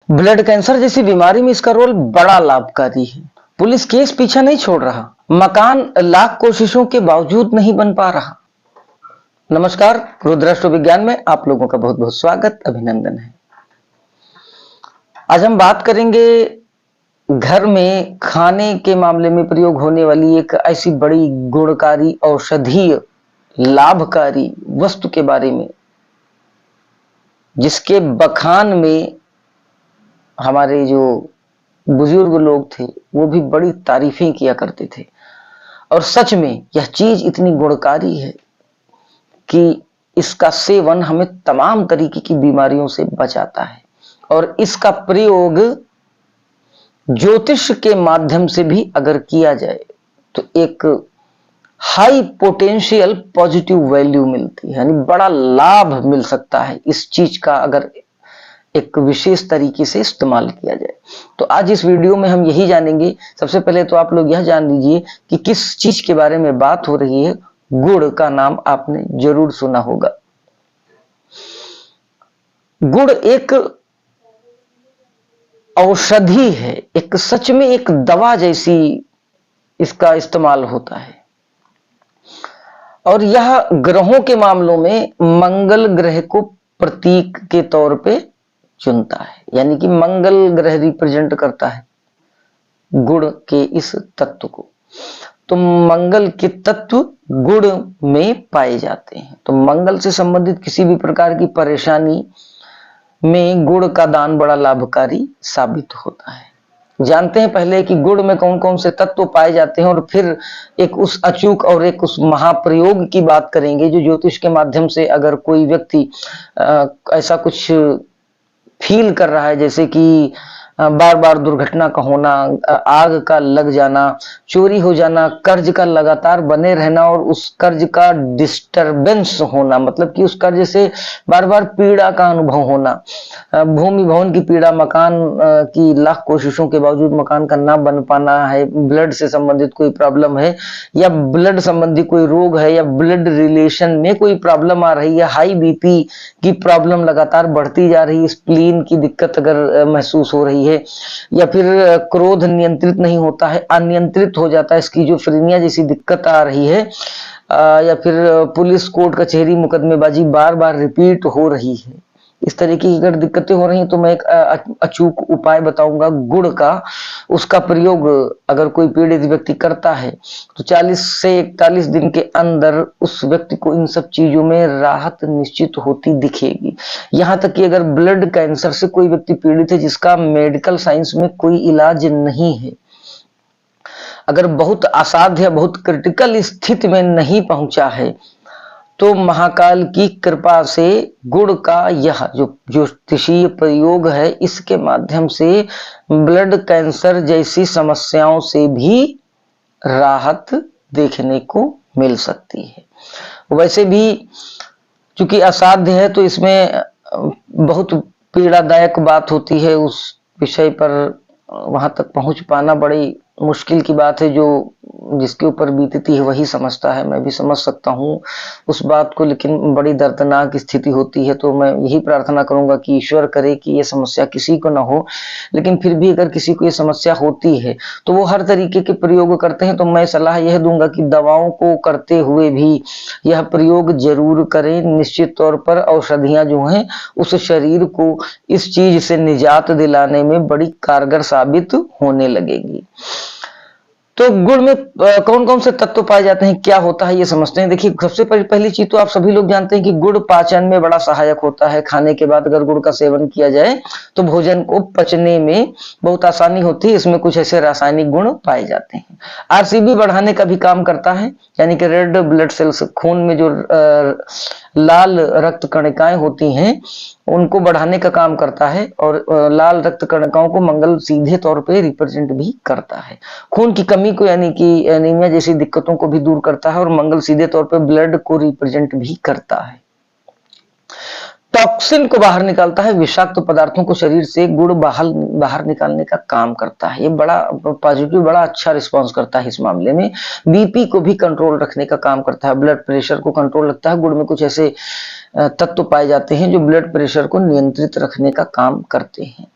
Blood cancer जैसी बीमारी में इसका रोल बड़ा लाभकारी है। पुलिस केस पीछा नहीं छोड़ रहा, मकान लाख कोशिशों के बावजूद नहीं बन पा रहा। नमस्कार, रुद्राष्ट्र विज्ञान में आप लोगों का बहुत बहुत स्वागत, अभिनंदन है। आज हम बात करेंगे घर में खाने के मामले में प्रयोग होने वाली एक ऐसी बड़ी गुणकारी, औषधीय, लाभकारी वस्तु के बारे में, जिसके बखान में हमारे जो बुजुर्ग लोग थे वो भी बड़ी तारीफें किया करते थे। और सच में यह चीज इतनी गुणकारी है कि इसका सेवन हमें तमाम तरीके की बीमारियों से बचाता है। और इसका प्रयोग ज्योतिष के माध्यम से भी अगर किया जाए तो एक हाई पोटेंशियल पॉजिटिव वैल्यू मिलती है, यानी बड़ा लाभ मिल सकता है इस चीज का अगर एक विशेष तरीके से इस्तेमाल किया जाए। तो आज इस वीडियो में हम यही जानेंगे। सबसे पहले तो आप लोग यह जान लीजिए कि किस चीज के बारे में बात हो रही है। गुड़ का नाम आपने जरूर सुना होगा। गुड़ एक औषधि है, एक सच में एक दवा जैसी इसका इस्तेमाल होता है। और यह ग्रहों के मामलों में मंगल ग्रह को प्रतीक के तौर पे चुनता है, यानी कि मंगल ग्रह रिप्रेजेंट करता है गुड़ के इस तत्व को। तो मंगल के तत्व गुड़ में पाए जाते हैं। तो मंगल से संबंधित किसी भी प्रकार की परेशानी में गुड़ का दान बड़ा लाभकारी साबित होता है। जानते हैं पहले कि गुड़ में कौन कौन से तत्व पाए जाते हैं, और फिर एक उस अचूक और एक उस महाप्रयोग की बात करेंगे जो ज्योतिष के माध्यम से अगर कोई व्यक्ति ऐसा कुछ फील कर रहा है, जैसे कि बार बार दुर्घटना का होना, आग का लग जाना, चोरी हो जाना, कर्ज का लगातार बने रहना और उस कर्ज का डिस्टरबेंस होना, मतलब कि उस कर्ज से बार बार पीड़ा का अनुभव होना, भूमि भवन की पीड़ा, मकान की लाख कोशिशों के बावजूद मकान का ना बन पाना है, ब्लड से संबंधित कोई प्रॉब्लम है, या ब्लड संबंधी कोई रोग है, या ब्लड रिलेशन में कोई प्रॉब्लम आ रही है, हाई बीपी की प्रॉब्लम लगातार बढ़ती जा रही है, स्प्लीन की दिक्कत अगर महसूस हो रही है, या फिर क्रोध नियंत्रित नहीं होता है, अनियंत्रित हो जाता है, स्किज़ोफ्रेनिया जैसी दिक्कत आ रही है, या फिर पुलिस कोर्ट कचहरी मुकदमेबाजी बार बार रिपीट हो रही है, इस तरीके की अगर दिक्कतें हो रही हैं, तो मैं एक अचूक उपाय बताऊंगा गुड़ का। उसका प्रयोग अगर कोई पीड़ित व्यक्ति करता है तो 40 से 41 दिन के अंदर उस व्यक्ति को इन सब चीजों में राहत निश्चित होती दिखेगी। यहां तक कि अगर ब्लड कैंसर से कोई व्यक्ति पीड़ित है जिसका मेडिकल साइंस में कोई इलाज नहीं है, अगर बहुत असाध्य, बहुत क्रिटिकल स्थिति में नहीं पहुंचा है, तो महाकाल की कृपा से गुड़ का यह जो ज्योतिषीय प्रयोग है, इसके माध्यम से ब्लड कैंसर जैसी समस्याओं से भी राहत देखने को मिल सकती है। वैसे भी चूंकि असाध्य है तो इसमें बहुत पीड़ादायक बात होती है, उस विषय पर वहां तक पहुंच पाना बड़ी मुश्किल की बात है। जो जिसके ऊपर बीतती है वही समझता है, मैं भी समझ सकता हूँ उस बात को, लेकिन बड़ी दर्दनाक स्थिति होती है। तो मैं यही प्रार्थना करूंगा कि ईश्वर करे कि ये समस्या किसी को ना हो, लेकिन फिर भी अगर किसी को ये समस्या होती है तो वो हर तरीके के प्रयोग करते हैं। तो मैं सलाह यह दूंगा कि दवाओं को करते हुए भी यह प्रयोग जरूर करें। निश्चित तौर पर औषधियां जो हैं उस शरीर को इस चीज से निजात दिलाने में बड़ी कारगर साबित होने लगेगी। तो गुड़ में कौन कौन से तत्व पाए जाते हैं, क्या होता है, ये समझते हैं। देखिए, सबसे पहली चीज तो आप सभी लोग जानते हैं कि गुड़ पाचन में बड़ा सहायक होता है। खाने के बाद अगर गुड़ का सेवन किया जाए तो भोजन को पचने में बहुत आसानी होती है। इसमें कुछ ऐसे रासायनिक गुण पाए जाते हैं। आरसीबी बढ़ाने का भी काम करता है, यानी कि रेड ब्लड सेल्स, खून में जो लाल रक्त कणिकाएं होती हैं उनको बढ़ाने का काम करता है। और लाल रक्त कणिकाओं को मंगल सीधे तौर पे रिप्रेजेंट भी करता है। खून की कमी को, यानी कि एनीमिया जैसी दिक्कतों को भी दूर करता है। और मंगल सीधे तौर पे ब्लड को रिप्रेजेंट भी करता है। टॉक्सिन को बाहर निकालता है, विषाक्त पदार्थों को शरीर से गुड़ बाहर निकालने का काम करता है। ये बड़ा पॉजिटिव, बड़ा अच्छा रिस्पांस करता है इस मामले में। बीपी को भी कंट्रोल रखने का काम करता है, ब्लड प्रेशर को कंट्रोल रखता है। गुड़ में कुछ ऐसे तत्व पाए जाते हैं जो ब्लड प्रेशर को नियंत्रित रखने का काम करते हैं।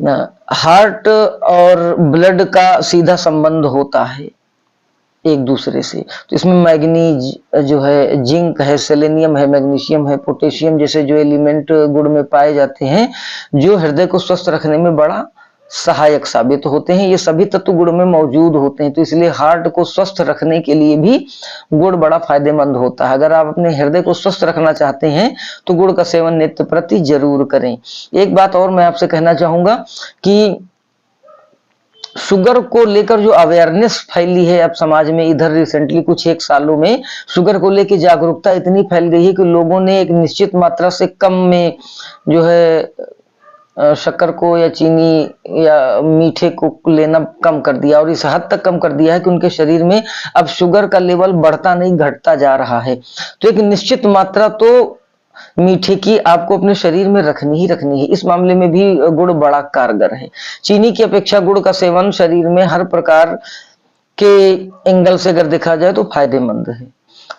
हार्ट और ब्लड का सीधा संबंध होता है एक दूसरे से। तो इसमें मैग्नीज जो है, जिंक है, सेलेनियम है, मैग्नीशियम है, पोटेशियम जैसे जो एलिमेंट गुड़ में पाए जाते हैं, जो हृदय को स्वस्थ रखने में बड़ा सहायक साबित होते हैं। ये सभी तत्व गुड़ में मौजूद होते हैं, तो इसलिए हार्ट को स्वस्थ रखने के लिए भी गुड़ बड़ा फायदेमंद होता है। अगर आप अपने हृदय को स्वस्थ रखना चाहते हैं तो गुड़ का सेवन नित्य प्रति जरूर करें। एक बात और मैं आपसे कहना चाहूंगा कि शुगर को लेकर जो अवेयरनेस फैली है अब समाज में, इधर रिसेंटली कुछ एक सालों में शुगर को लेकर जागरूकता इतनी फैल गई है कि लोगों ने एक निश्चित मात्रा से कम में जो है शक्कर को या चीनी या मीठे को लेना कम कर दिया, और इस हद तक कम कर दिया है कि उनके शरीर में अब शुगर का लेवल बढ़ता नहीं घटता जा रहा है। तो एक निश्चित मात्रा तो मीठे की आपको अपने शरीर में रखनी ही रखनी है। इस मामले में भी गुड़ बड़ा कारगर है। चीनी की अपेक्षा गुड़ का सेवन शरीर में हर प्रकार के एंगल से अगर देखा जाए तो फायदेमंद है।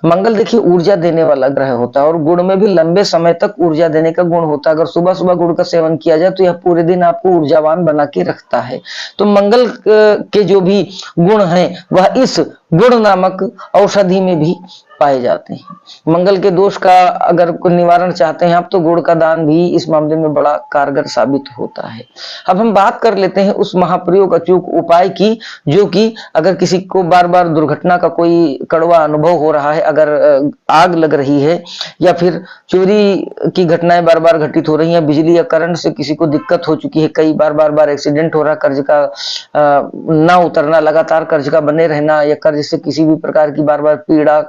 मंगल देखिए ऊर्जा देने वाला ग्रह होता है और गुड़ में भी लंबे समय तक ऊर्जा देने का गुण होता है। अगर सुबह सुबह गुड़ का सेवन किया जाए तो यह पूरे दिन आपको ऊर्जावान बना के रखता है। तो मंगल के जो भी गुण हैं वह इस गुड़ नामक औषधि में भी पाए जाते हैं। मंगल के दोष का अगर निवारण चाहते हैं आप तो गुड़ का दान भी इस मामले में बड़ा कारगर साबित होता है। अब हम बात कर लेते हैं उस महाप्रयोग अचूक उपाय की, जो कि अगर किसी को बार बार दुर्घटना का कोई कड़वा अनुभव हो रहा है, अगर आग लग रही है या फिर चोरी की घटनाएं बार बार घटित हो रही हैं, बिजली या करंट से किसी को दिक्कत हो चुकी है, कई बार एक्सीडेंट हो रहा, कर्ज का ना उतरना, लगातार कर्ज का बने रहना या कर्ज से किसी भी प्रकार की बार बार पीड़ा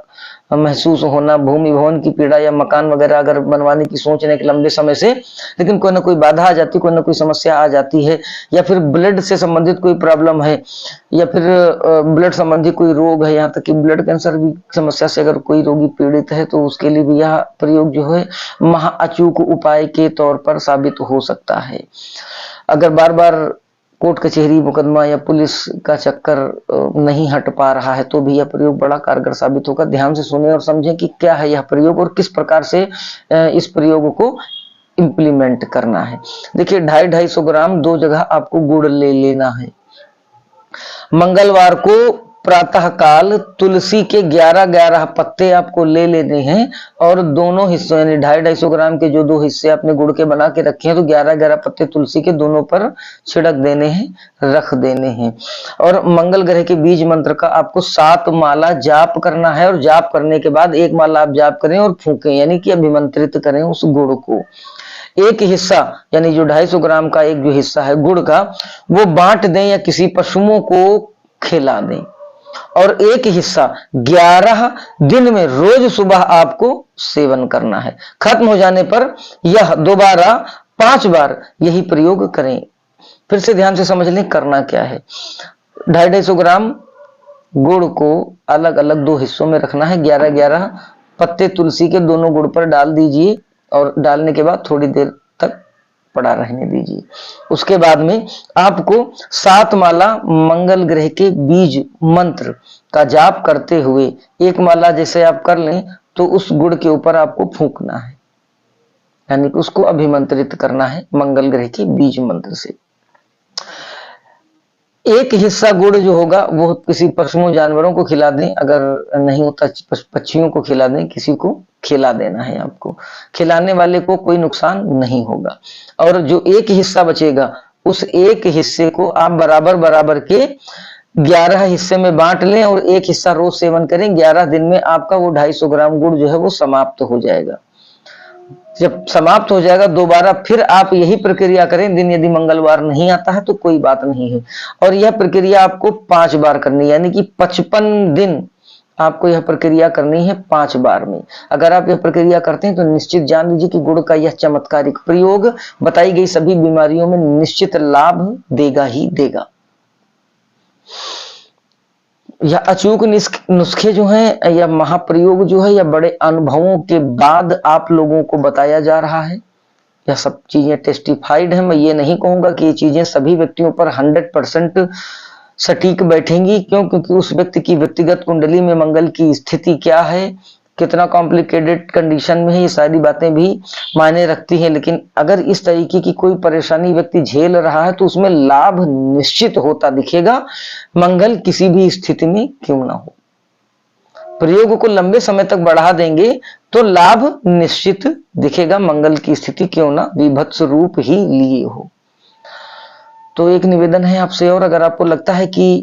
महसूस होना, भूमि भवन की पीड़ा या मकान वगैरह अगर बनवाने की सोच रहे हैं लंबे समय से, लेकिन कोई ना कोई बाधा आ जाती, कोई ना कोई समस्या आ जाती है, या फिर ब्लड से संबंधित कोई प्रॉब्लम है, या फिर ब्लड संबंधी कोई रोग है, यहाँ तक कि ब्लड कैंसर भी समस्या से अगर कोई रोगी पीड़ित है तो उसके लिए भी यह प्रयोग जो है महा अचूक उपाय के तौर पर साबित हो सकता है। अगर बार बार कोर्ट कचहरी मुकदमा या पुलिस का चक्कर नहीं हट पा रहा है तो भी यह प्रयोग बड़ा कारगर साबित होगा। ध्यान से सुने और समझें कि क्या है यह प्रयोग और किस प्रकार से इस प्रयोग को इंप्लीमेंट करना है। देखिए 250-250 ग्राम 2 जगह आपको गुड़ ले लेना है। मंगलवार को प्रातः काल तुलसी के 11-11 पत्ते आपको ले लेने हैं और दोनों हिस्सों यानी 250-250 ग्राम के जो 2 हिस्से आपने गुड़ के बना के रखे हैं तो 11-11 पत्ते तुलसी के दोनों पर छिड़क देने हैं, रख देने हैं। और मंगल ग्रह के बीज मंत्र का आपको 7 माला जाप करना है और जाप करने के बाद 1 माला आप जाप करें और फूकें, यानी कि अभिमंत्रित करें उस गुड़ को। एक हिस्सा यानी जो 250 ग्राम का एक जो हिस्सा है गुड़ का वो बांट दें या किसी पशुओं को खिला दें, और एक हिस्सा 11 दिन में रोज सुबह आपको सेवन करना है। खत्म हो जाने पर यह दोबारा 5 बार यही प्रयोग करें। फिर से ध्यान से समझ लें करना क्या है। 250 ग्राम गुड़ को अलग अलग 2 हिस्सों में रखना है। 11-11 पत्ते तुलसी के दोनों गुड़ पर डाल दीजिए और डालने के बाद थोड़ी देर तक पड़ा रहने दीजिए। उसके बाद में आपको 7 माला मंगल ग्रह के बीज मंत्र का जाप करते हुए 1 माला जैसे आप कर लें तो उस गुड़ के ऊपर आपको फूंकना है, यानी कि उसको अभिमंत्रित करना है मंगल ग्रह के बीज मंत्र से। एक हिस्सा गुड़ जो होगा वो किसी पशुओं जानवरों को खिला दें, अगर नहीं होता पक्षियों को खिला दें, किसी को खिला देना है आपको। खिलाने वाले को कोई नुकसान नहीं होगा। और जो एक हिस्सा बचेगा उस एक हिस्से को आप बराबर बराबर के 11 हिस्से में बांट लें और एक हिस्सा रोज सेवन करें। 11 दिन में आपका वो 250 ग्राम गुड़ जो है वो समाप्त हो जाएगा। जब समाप्त हो जाएगा दोबारा फिर आप यही प्रक्रिया करें। दिन यदि मंगलवार नहीं आता है तो कोई बात नहीं है, और यह प्रक्रिया आपको 5 बार करनी है, यानी कि 55 दिन आपको यह प्रक्रिया करनी है 5 बार में। अगर आप यह प्रक्रिया करते हैं तो निश्चित जान लीजिए कि गुड़ का यह चमत्कारिक प्रयोग बताई गई सभी बीमारियों में निश्चित लाभ देगा ही देगा। यह अचूक नुस्खे जो हैं या महाप्रयोग जो है या बड़े अनुभवों के बाद आप लोगों को बताया जा रहा है। यह सब चीजें टेस्टिफाइड है। मैं ये नहीं कहूंगा कि ये चीजें सभी व्यक्तियों पर 100% सटीक बैठेंगी। क्यों? क्योंकि उस व्यक्ति की व्यक्तिगत कुंडली में मंगल की स्थिति क्या है, कितना कॉम्प्लिकेटेड कंडीशन में है, ये सारी बातें भी मायने रखती हैं। लेकिन अगर इस तरीके की कोई परेशानी व्यक्ति झेल रहा है तो उसमें लाभ निश्चित होता दिखेगा, मंगल किसी भी स्थिति में क्यों ना हो। प्रयोग को लंबे समय तक बढ़ा देंगे तो लाभ निश्चित दिखेगा, मंगल की स्थिति क्यों ना विभत्स रूप ही लिए हो। तो एक निवेदन है आपसे, और अगर आपको लगता है कि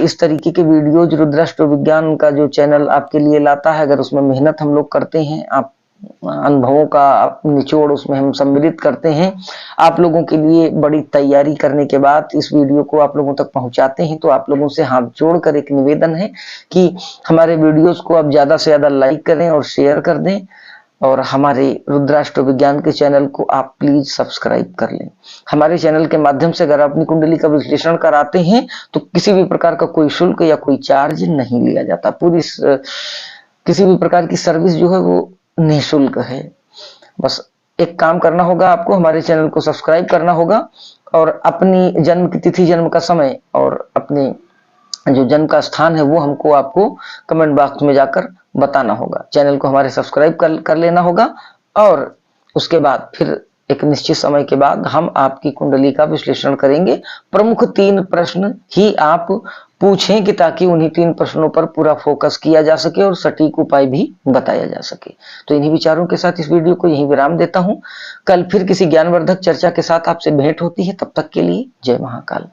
इस तरीके के वीडियोज रुद्राष्ट्र विज्ञान का जो चैनल आपके लिए लाता है, अगर उसमें मेहनत हम लोग करते हैं, आप अनुभवों का निचोड़ उसमें हम सम्मिलित करते हैं, आप लोगों के लिए बड़ी तैयारी करने के बाद इस वीडियो को आप लोगों तक पहुंचाते हैं, तो आप लोगों से हाथ जोड़कर एक निवेदन है कि हमारे वीडियोस को आप ज्यादा से ज्यादा लाइक करें और शेयर कर दें, और हमारे रुद्राष्ट्र विज्ञान के चैनल को आप प्लीज सब्सक्राइब कर लें। हमारे चैनल के माध्यम से अगर अपनी कुंडली का विश्लेषण कराते हैं तो किसी भी प्रकार का कोई शुल्क या कोई चार्ज नहीं लिया जाता। पूरी किसी भी प्रकार की सर्विस जो है वो निःशुल्क है। बस एक काम करना होगा, आपको हमारे चैनल को सब्सक्राइब करना होगा और अपनी जन्म की तिथि, जन्म का समय और अपने जो जन्म का स्थान है वो हमको आपको कमेंट बॉक्स में जाकर बताना होगा। चैनल को हमारे सब्सक्राइब कर लेना होगा, और उसके बाद फिर एक निश्चित समय के बाद हम आपकी कुंडली का विश्लेषण करेंगे। प्रमुख 3 प्रश्न ही आप पूछें कि ताकि उन्हीं 3 प्रश्नों पर पूरा फोकस किया जा सके और सटीक उपाय भी बताया जा सके। तो इन्हीं विचारों के साथ इस वीडियो को यहीं विराम देता हूं। कल फिर किसी ज्ञानवर्धक चर्चा के साथ आपसे भेंट होती है। तब तक के लिए जय महाकाल।